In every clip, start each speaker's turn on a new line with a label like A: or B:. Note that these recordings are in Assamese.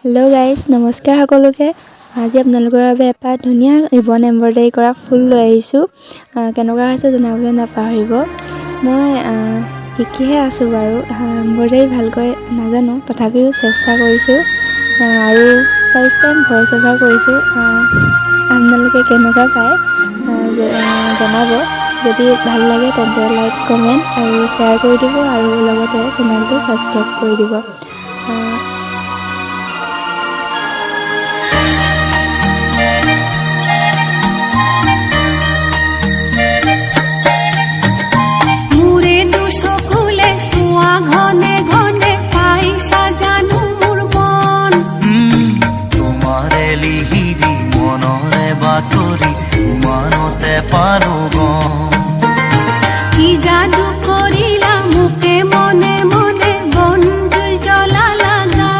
A: হেল্ল' গাইজ, নমস্কাৰ সকলোকে। আজি আপোনালোকৰ বাবে এটা ধুনীয়া ৰিবন এম্ব্ৰইডাৰী কৰা ফুল লৈ আহিছোঁ। কেনেকুৱা হৈছে জনাবলৈ নাপাহৰিব। মই শিকিহে আছোঁ বাৰু, এম্ব্ৰইডাৰী ভালকৈ নাজানো, তথাপিও চেষ্টা কৰিছোঁ আৰু ফাৰ্ষ্ট টাইম ভইচ অভাৰ কৰিছোঁ। আপোনালোকে কেনেকুৱা পায় জনাব। যদি ভাল লাগে তেন্তে লাইক, কমেণ্ট আৰু শ্বেয়াৰ কৰি দিব আৰু লগতে চেনেলটো ছাবস্ক্ৰাইব কৰি দিব।
B: বাতৰি মানতে পালো
C: কি যাদু কৰিলা মোকে মনে মনে বন জুই জ্বলালা গা।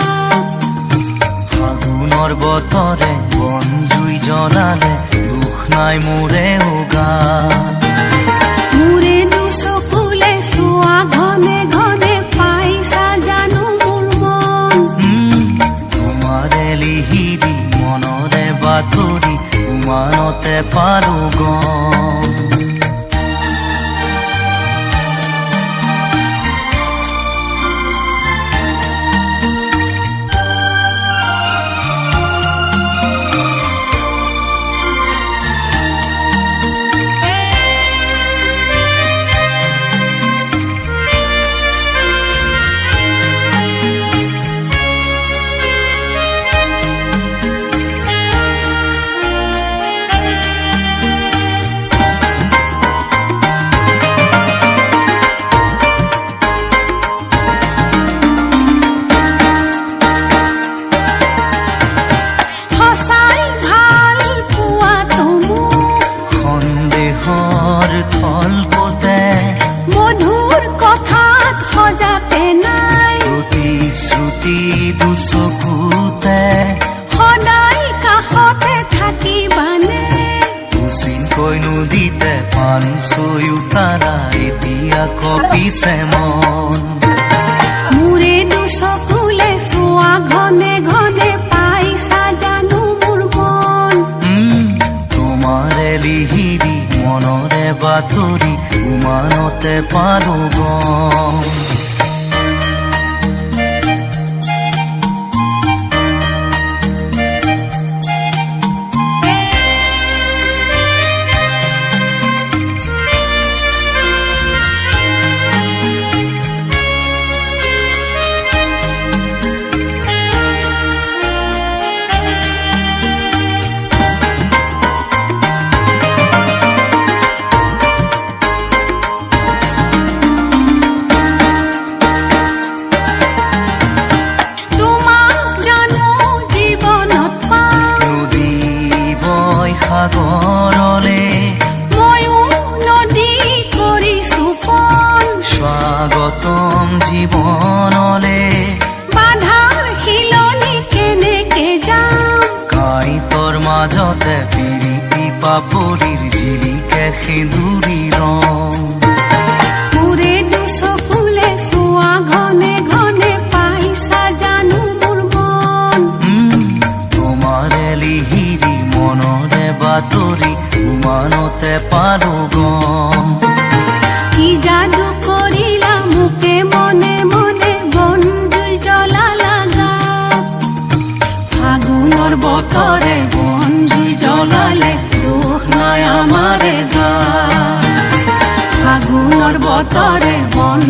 B: ফাগুনৰ বতৰে বন জুই জ্বলালে দুখ নাই মোৰে উগা।
C: মোৰে দুচকুলে চোৱা ঘনে ঘনে পাইছা জানো মোৰ মন।
B: তোমাৰে লিহিৰি মনৰে বাতৰি মানতে পালো থল পোতে
C: মধুৰ কথাত সজাতে নাই
B: প্ৰতিশ্ৰুতি দুচকুতে
C: সদায় কাষতে থাকিবানে।
B: উচিনকৈ নদীতে পান চয়ুতাৰা এতিয়া কপিছে মন।
C: মোৰে দুচকুলে চোৱা ঘনে ঘনে পাইছা জানো মোৰ মন।
B: তোমাৰে লিহিৰি মনৰে বাতৰি উমানতে পালো সাগৰলে
C: ময়ো নদী কৰিছো পল।
B: স্বাগতম জীৱনলে
C: বাধাৰ শিলনি কেনেকে যাম।
B: কাঁইটৰ মাজতে পিৰিতি পাপৰিৰ জিলিকে সেন্দুৰী ৰং।
C: মোৰে দুচকুলে চোৱা ঘনে ঘনে পাইছা জানো মোৰ মন।
B: তোমাৰে লিহিৰি মনৰে বাতৰি উমানতে পালো
C: কি যাদু কৰিলা মোকে মনে মনে বন জুই জ্বলালা গা। ফাগুনৰ বতৰে বন জুই জ্বলালে দুখ নাই আমাৰে গা। ফাগুনৰ বতৰে বন